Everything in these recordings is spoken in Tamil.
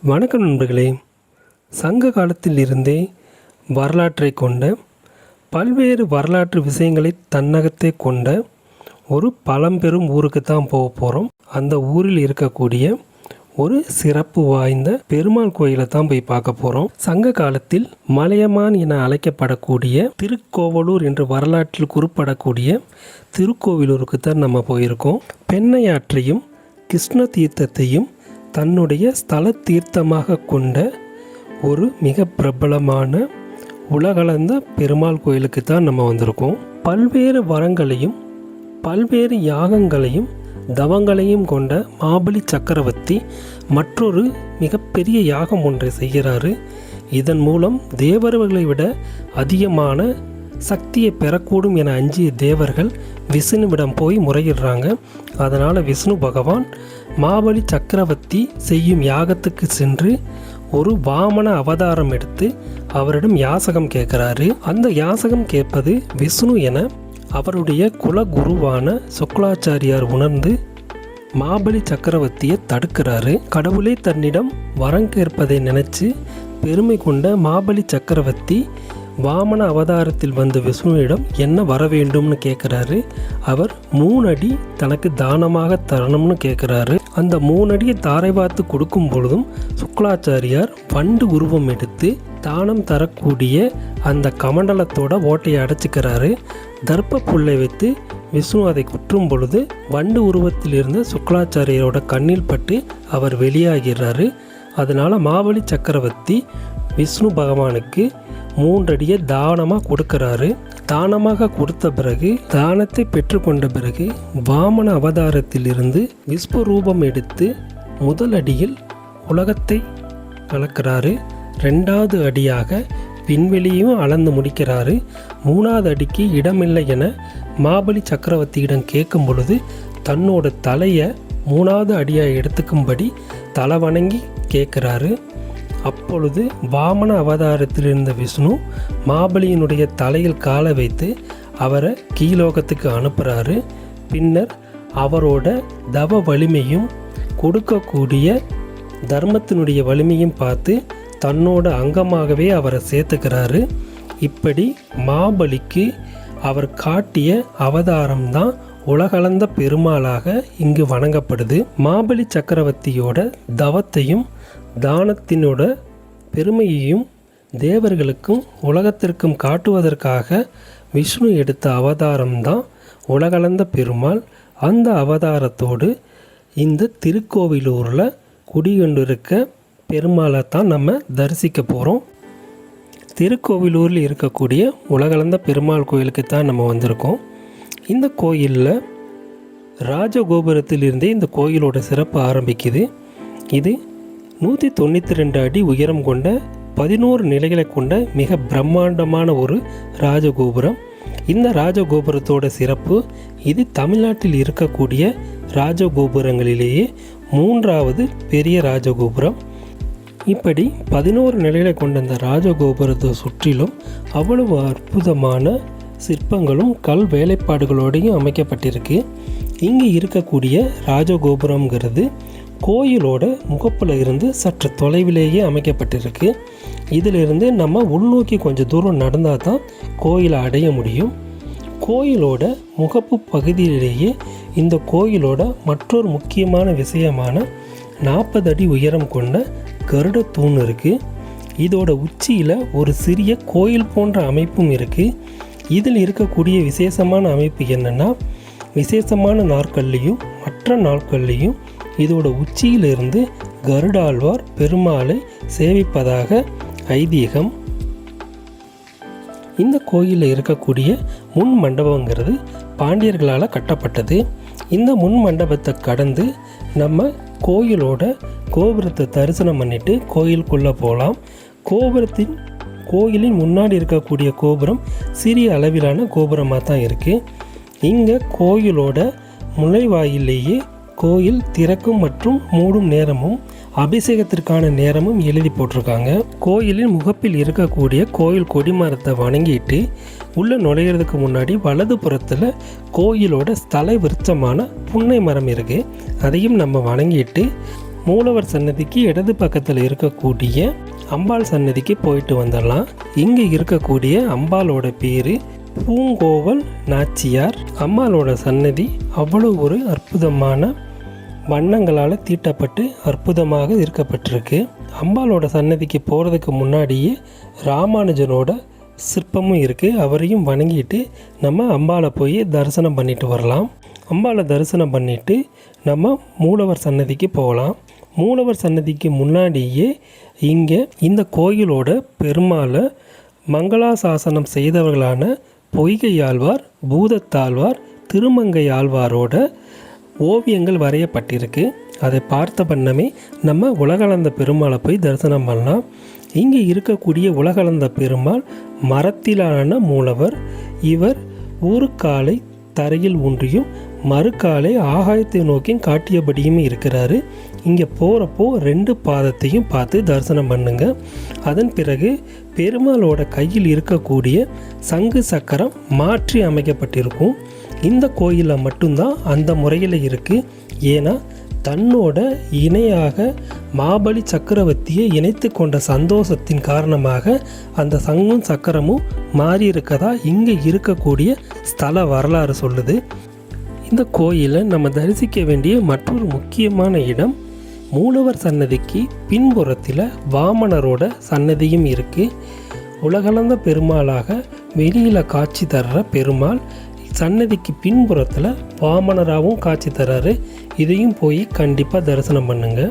வணக்கம் நண்பர்களே. சங்க காலத்தில் இருந்தே வரலாற்றை கொண்ட பல்வேறு வரலாற்று விஷயங்களை தன்னகத்தே கொண்ட ஒரு பழம்பெரும் ஊருக்கு தான் போக போகிறோம். அந்த ஊரில் இருக்கக்கூடிய ஒரு சிறப்பு வாய்ந்த பெருமாள் கோயிலை தான் போய் பார்க்க போகிறோம். சங்க காலத்தில் மலையமான் என அழைக்கப்படக்கூடிய திருக்கோவலூர் என்று வரலாற்றில் குறிப்பிடக்கூடிய திருக்கோவிலூருக்கு தான் நம்ம போயிருக்கோம். பெண்ணையாற்றையும் கிருஷ்ண தீர்த்தத்தையும் தன்னுடைய ஸ்தல தீர்த்தமாக கொண்ட ஒரு மிக பிரபலமான உலகளந்த பெருமாள் கோயிலுக்கு தான் நம்ம வந்திருக்கோம். பல்வேறு வரங்களையும் பல்வேறு யாகங்களையும் தவங்களையும் கொண்ட மாபலி சக்கரவர்த்தி மற்றொரு மிகப்பெரிய யாகம் ஒன்றை செய்கிறாரு. இதன் மூலம் தேவர்களை விட அதிகமான சக்தியை பெறக்கூடும் என அஞ்சிய தேவர்கள் விஷ்ணுவிடம் போய் முறையிடுறாங்க. அதனால் விஷ்ணு பகவான் மாபலி சக்கரவர்த்தி செய்யும் யாகத்துக்கு சென்று ஒரு வாமன அவதாரம் எடுத்து அவரிடம் யாசகம் கேட்கிறாரு. அந்த யாசகம் கேட்பது விஷ்ணு என அவருடைய குலகுருவான சுக்லாச்சாரியார் உணர்ந்து மாபலி சக்கரவர்த்தியை தடுக்கிறாரு. கடவுளே தன்னிடம் வரம் கேட்பதை நினைச்சு பெருமை கொண்ட மாபலி சக்கரவர்த்தி வாமன அவதாரத்தில் வந்த விஷ்ணுவிடம் என்ன வர வேண்டும்னு கேட்குறாரு. அவர் 3 அடி தனக்கு தானமாக தரணும்னு கேட்குறாரு. அந்த 3 அடியை தாரை பார்த்து கொடுக்கும் பொழுதும் சுக்லாச்சாரியார் வண்டு உருவம் எடுத்து தானம் தரக்கூடிய அந்த கமண்டலத்தோட ஓட்டையை அடைச்சிக்கிறாரு. தர்ப்ப புல்லை வைத்து விஷ்ணு அதை குற்றும் பொழுது வண்டு உருவத்தில் இருந்த சுக்லாச்சாரியாரோட கண்ணில் பட்டு அவர் வெளியாகிறாரு. அதனால் மாபலி சக்கரவர்த்தி விஷ்ணு பகவானுக்கு 3 அடியை தானமாக கொடுக்கிறாரு. தானமாக கொடுத்த பிறகு தானத்தை பெற்றுக்கொண்ட பிறகு வாமன அவதாரத்தில் இருந்து விஸ்வரூபம் எடுத்து முதல் அடியில் உலகத்தை கலக்கிறாரு. 2வது அடியாக விண்வெளியும் அளந்து முடிக்கிறாரு. 3வது அடிக்கு இடமில்லை என மாபலி சக்கரவர்த்தியிடம் கேட்கும் பொழுது தன்னோட தலையை 3வது அடியாக எடுத்துக்கும்படி தலை வணங்கி கேட்குறாரு. அப்பொழுது வாமன அவதாரத்தில் இருந்த விஷ்ணு மாபலியினுடைய தலையில் காலை வைத்து அவரை கீழோகத்துக்கு அனுப்புகிறாரு. பின்னர் அவரோட தவ வலிமையும் கொடுக்கக்கூடிய தர்மத்தினுடைய வலிமையும் பார்த்து தன்னோட அங்கமாகவே அவரை சேர்த்துக்கிறாரு. இப்படி மாபலிக்கு அவர் காட்டிய அவதாரம்தான் உலகளந்த பெருமாளாக இங்கு வணங்கப்படுது. மாபலி சக்கரவர்த்தியோட தவத்தையும் தானத்தினோட பெருமையையும் தேவர்களுக்கும் உலகத்திற்கும் காட்டுவதற்காக விஷ்ணு எடுத்த அவதாரம்தான் உலகளந்த பெருமாள். அந்த அவதாரத்தோடு இந்த திருக்கோவிலூரில் குடிகொண்டிருக்க பெருமாளை தான் நம்ம தரிசிக்க போகிறோம். திருக்கோவிலூரில் இருக்கக்கூடிய உலகளந்த பெருமாள் கோயிலுக்கு தான் நம்ம வந்திருக்கோம். இந்த கோயிலில் ராஜகோபுரத்திலிருந்தே இந்த கோயிலோட சிறப்பு ஆரம்பிக்குது. இது 192 அடி உயரம் கொண்ட 11 நிலைகளை கொண்ட மிக பிரம்மாண்டமான ஒரு ராஜகோபுரம். இந்த ராஜகோபுரத்தோட சிறப்பு இது தமிழ்நாட்டில் இருக்கக்கூடிய ராஜகோபுரங்களிலேயே 3வது பெரிய ராஜகோபுரம். இப்படி 11 நிலைகளை கொண்ட இந்த ராஜகோபுரத்தை சுற்றிலும் அவ்வளவு அற்புதமான சிற்பங்களும் கல் வேலைப்பாடுகளோடையும் அமைக்கப்பட்டிருக்கு. இங்கே இருக்கக்கூடிய ராஜகோபுரம்ங்கிறது கோயிலோட முகப்பில் இருந்து சற்று தொலைவிலேயே அமைக்கப்பட்டிருக்கு. இதிலிருந்து நம்ம உள்நோக்கி கொஞ்சம் தூரம் நடந்தால் தான் கோயிலை அடைய முடியும். கோயிலோட முகப்பு பகுதியிலேயே இந்த கோயிலோட மற்றொரு முக்கியமான விஷயமான 40 அடி உயரம் கொண்ட கருட தூண் இருக்குது. இதோட உச்சியில் ஒரு சிறிய கோயில் போன்ற அமைப்பும் இருக்குது. இதில் இருக்கக்கூடிய விசேஷமான அமைப்பு என்னென்னா, விசேஷமான நாட்கள்லையும் மற்ற நாட்கள்லையும் இதோட உச்சியிலிருந்து கருடாழ்வார் பெருமாளை சேவிப்பதாக ஐதீகம். இந்த கோயிலில் இருக்கக்கூடிய முன் மண்டபங்கிறது பாண்டியர்களால் கட்டப்பட்டது. இந்த முன் மண்டபத்தை கடந்து நம்ம கோயிலோட கோபுரத்தை தரிசனம் பண்ணிட்டு கோயிலுக்குள்ளே போகலாம். கோயிலின் முன்னாடி இருக்கக்கூடிய கோபுரம் சிறிய அளவிலான கோபுரமாக தான் இருக்குது. இங்கே கோயிலோட நுழைவாயிலேயே கோயில் திறக்கும் மற்றும் மூடும் நேரமும் அபிஷேகத்திற்கான நேரமும் எழுதி போட்டிருக்காங்க. கோயிலின் முகப்பில் இருக்கக்கூடிய கோயில் கொடிமரத்தை வணங்கிட்டு உள்ளே நுழையிறதுக்கு முன்னாடி வலது புறத்தில் கோயிலோட ஸ்தல விருட்சமான புன்னை மரம் இருக்குது. அதையும் நம்ம வணங்கிட்டு மூலவர் சன்னதிக்கு இடது பக்கத்தில் இருக்கக்கூடிய அம்பாள் சன்னதிக்கு போயிட்டு வந்துடலாம். இங்கே இருக்கக்கூடிய அம்பாளோட பேர் பூங்கோவல் நாச்சியார். அம்பாளோட சன்னதி அவ்வளோ ஒரு அற்புதமான வண்ணங்களால் தீட்டப்பட்டு அற்புதமாக இருக்கப்பட்டிருக்கு. அம்பாளோட சன்னதிக்கு போகிறதுக்கு முன்னாடியே ராமானுஜனோட சிற்பமும் இருக்குது. அவரையும் வணங்கிட்டு நம்ம அம்பாளை போய் தரிசனம் பண்ணிட்டு வரலாம். அம்பாளை தரிசனம் பண்ணிவிட்டு நம்ம மூலவர் சன்னதிக்கு போகலாம். மூலவர் சன்னதிக்கு முன்னாடியே இங்கே இந்த கோயிலோட பெருமாளை மங்களாசாசனம் செய்தவர்களான பொய்கையாழ்வார், பூதத்தாழ்வார், திருமங்கை ஆழ்வாரோட ஓவியங்கள் வரையப்பட்டிருக்கு. அதை பார்த்த பண்ணமே நம்ம உலகளந்த பெருமாளை போய் தரிசனம் பண்ணலாம். இங்கே இருக்கக்கூடிய உலகளந்த பெருமாள் மரத்திலான மூலவர். இவர் ஒரு காலை தரையில் ஊன்றியும் மறுக்காலை ஆகாயத்தை நோக்கி காட்டியபடியும் இருக்கிறாரு. இங்கே போகிறப்போ 2 பாதத்தையும் பார்த்து தரிசனம் பண்ணுங்க. அதன் பிறகு பெருமாளோட கையில் இருக்கக்கூடிய சங்கு சக்கரம் மாற்றி அமைக்கப்பட்டிருக்கும். இந்த கோயிலில் மட்டும்தான் அந்த முறையில் இருக்குது. ஏன்னா தன்னோட இணையாக மாபலி சக்கரவர்த்தியை இணைத்து கொண்ட சந்தோஷத்தின் காரணமாக அந்த சங்கும் சக்கரமும் மாறி இருக்கதா இங்கே இருக்கக்கூடிய ஸ்தல வரலாறு சொல்லுது. இந்த கோயிலை நம்ம தரிசிக்க வேண்டிய மற்றொரு முக்கியமான இடம் மூலவர் சன்னதிக்கு பின்புறத்தில் வாமனரோட சன்னதியும் இருக்குது. உலகளந்த பெருமாளாக வெளியில் காட்சி தர்ற பெருமாள் சன்னதிக்கு பின்புறத்தில் வாமனராகவும் காட்சி தர்றாரு. இதையும் போய் கண்டிப்பாக தரிசனம் பண்ணுங்க.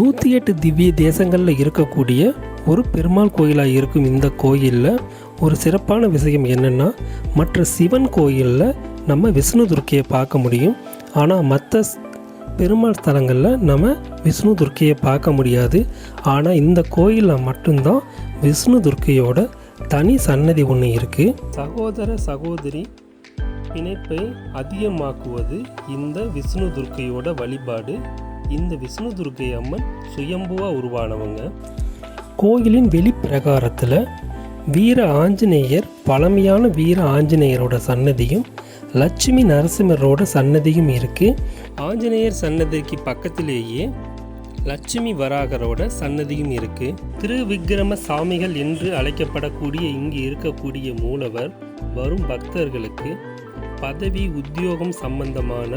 108 திவ்ய தேசங்களில் இருக்கக்கூடிய ஒரு பெருமாள் கோயிலாக இருக்கும் இந்த கோயிலில் ஒரு சிறப்பான விஷயம் என்னென்னா, மற்ற சிவன் கோயிலில் நம்ம விஷ்ணு துர்க்கையை பார்க்க முடியும். ஆனால் மற்ற பெருமாள் ஸ்தலங்களில் நம்ம விஷ்ணு துர்க்கையை பார்க்க முடியாது. ஆனால் இந்த கோயிலில் மட்டும்தான் விஷ்ணு துர்க்கையோட தனி சன்னதி ஒன்று இருக்குது. சகோதர சகோதரி பிணைப்பை அதிகமாக்குவது இந்த விஷ்ணு துர்க்கையோட வழிபாடு. இந்த விஷ்ணு துர்க்கை அம்மன் சுயம்புவாக உருவானவங்க. கோயிலின் வெளிப்பிரகாரத்தில் வீர ஆஞ்சநேயர், பழமையான வீர ஆஞ்சநேயரோட சன்னதியும் லட்சுமி நரசிம்மரோட சன்னதியும் இருக்குது. ஆஞ்சநேயர் சன்னதிக்கு பக்கத்திலேயே லட்சுமி வராகரோட சன்னதியும் இருக்குது. திருவிக்கிரம சாமிகள் என்று அழைக்கப்படக்கூடிய இங்கு இருக்கக்கூடிய மூலவர் வரும் பக்தர்களுக்கு பதவி உத்தியோகம் சம்பந்தமான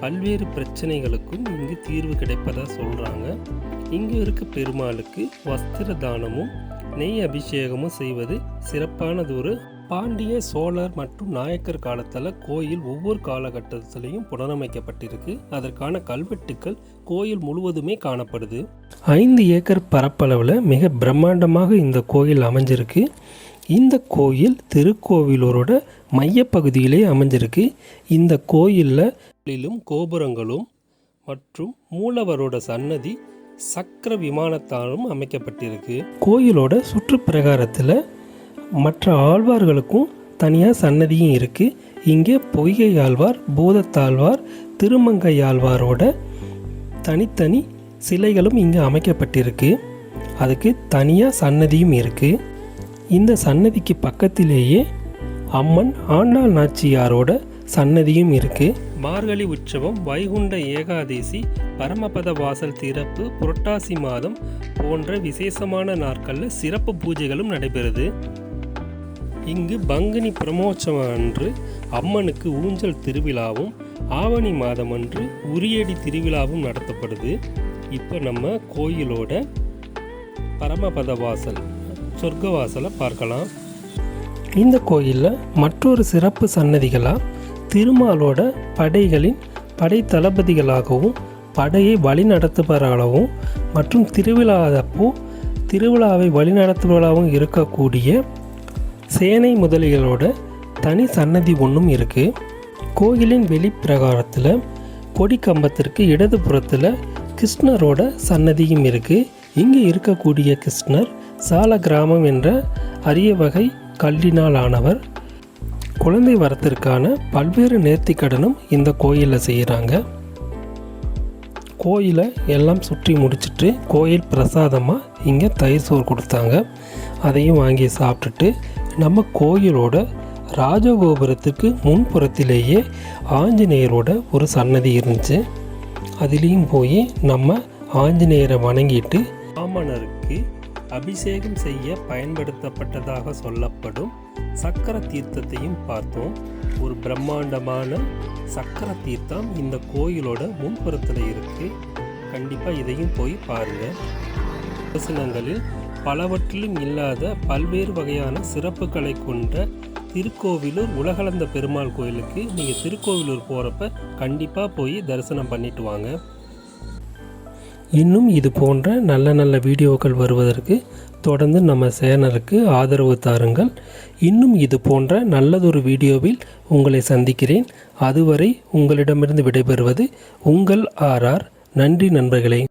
பல்வேறு பிரச்சனைகளுக்கும் இங்கு தீர்வு கிடைப்பதாக சொல்கிறாங்க. இங்கு இருக்க பெருமாளுக்கு வஸ்திர தானமும் நெய் அபிஷேகமும் செய்வது சிறப்பானது. ஒரு பாண்டிய, சோழர் மற்றும் நாயக்கர் காலத்தில் கோயில் ஒவ்வொரு காலகட்டத்திலையும் புனரமைக்கப்பட்டிருக்கு. அதற்கான கல்வெட்டுக்கள் கோயில் முழுவதுமே காணப்படுது. 5 ஏக்கர் பரப்பளவில் மிக பிரம்மாண்டமாக இந்த கோயில் அமைஞ்சிருக்கு. இந்த கோயில் திருக்கோவிலூரோட மையப்பகுதியிலே அமைஞ்சிருக்கு. இந்த கோயிலிலும் கோபுரங்களும் மற்றும் மூலவரோட சன்னதி சக்கர விமானத்தாலும் அமைக்கப்பட்டிருக்கு. கோயிலோட சுற்றுப்பிரகாரத்தில் மற்ற ஆழ்வார்களுக்கும் தனியாக சன்னதியும் இருக்குது. இங்கே பொய்கை ஆழ்வார், பூதத்தாழ்வார், திருமங்கை ஆழ்வாரோட தனித்தனி சிலைகளும் இங்கே அமைக்கப்பட்டிருக்கு. அதுக்கு தனியாக சன்னதியும் இருக்குது. இந்த சன்னதிக்கு பக்கத்திலேயே அம்மன் ஆண்டாள் நாச்சியாரோட சன்னதியும் இருக்குது. மார்கழி உற்சவம், வைகுண்ட ஏகாதேசி, பரமபத வாசல் திறப்பு, புரட்டாசி மாதம் போன்ற விசேஷமான நாட்களில் சிறப்பு பூஜைகளும் நடைபெறுது. இங்கு பங்குனி பிரமோற்சவம் அன்று அம்மனுக்கு ஊஞ்சல் திருவிழாவும், ஆவணி மாதம் அன்று உரியடி திருவிழாவும் நடத்தப்படுது. இப்போ நம்ம கோயிலோட பரமபத வாசல், சொர்க்க வாசலை பார்க்கலாம். இந்த கோயிலில் மற்றொரு சிறப்பு சன்னதிகளாக திருமாலோட படைகளின் படை தளபதிகளாகவும், படையை வழிநடத்துபவராகவும் மற்றும் திருவிழாவப்போ திருவிழாவை வழிநடத்துபவராகவும் இருக்கக்கூடிய சேனை முதலிகளோட தனி சன்னதி ஒன்றும் இருக்குது. கோயிலின் வெளிப்பிரகாரத்தில் கொடி கம்பத்திற்கு இடதுபுறத்தில் கிருஷ்ணரோட சன்னதியும் இருக்குது. இங்கே இருக்கக்கூடிய கிருஷ்ணர் சால கிராமம் என்ற அரிய வகை கல்லினால் ஆனவர். குழந்தை வரத்திற்கான பல்வேறு நேர்த்திக்கடனும் இந்த கோயிலில் செய்கிறாங்க. கோயிலை எல்லாம் சுற்றி முடிச்சுட்டு கோயில் பிரசாதமாக இங்கே தயிர் சோறு கொடுத்தாங்க. அதையும் வாங்கி சாப்பிட்டுட்டு நம்ம கோயிலோட ராஜகோபுரத்துக்கு முன்புறத்திலேயே ஆஞ்சநேயரோட ஒரு சன்னதி இருந்துச்சு. அதுலேயும் போய் நம்ம ஆஞ்சநேயரை வணங்கிட்டு வாமனருக்கு அபிஷேகம் செய்ய பயன்படுத்தப்பட்டதாக சொல்லப்படும் சக்கர தீர்த்தத்தையும் பார்த்தோம். ஒரு பிரம்மாண்டமான சக்கர தீர்த்தம் இந்த கோயிலோட முன்புறத்தில் இருக்கு. கண்டிப்பாக இதையும் போய் பாருங்கள். தரிசனங்களில் பலவற்றிலும் இல்லாத பல்வேறு வகையான சிறப்புகளை கொண்ட திருக்கோவிலூர் உலகளந்த பெருமாள் கோயிலுக்கு நீங்கள் திருக்கோவிலூர் போகிறப்ப கண்டிப்பாக போய் தரிசனம் பண்ணிட்டு வாங்க. இன்னும் இது போன்ற நல்ல நல்ல வீடியோக்கள் வருவதற்கு தொடர்ந்து நம்ம சேனலுக்கு ஆதரவு தாருங்கள். இன்னும் இது போன்ற நல்லதொரு வீடியோவில் உங்களை சந்திக்கிறேன். அதுவரை உங்களிடமிருந்து விடைபெறுவது உங்கள் ஆர்ஆர். நன்றி நண்பர்களே.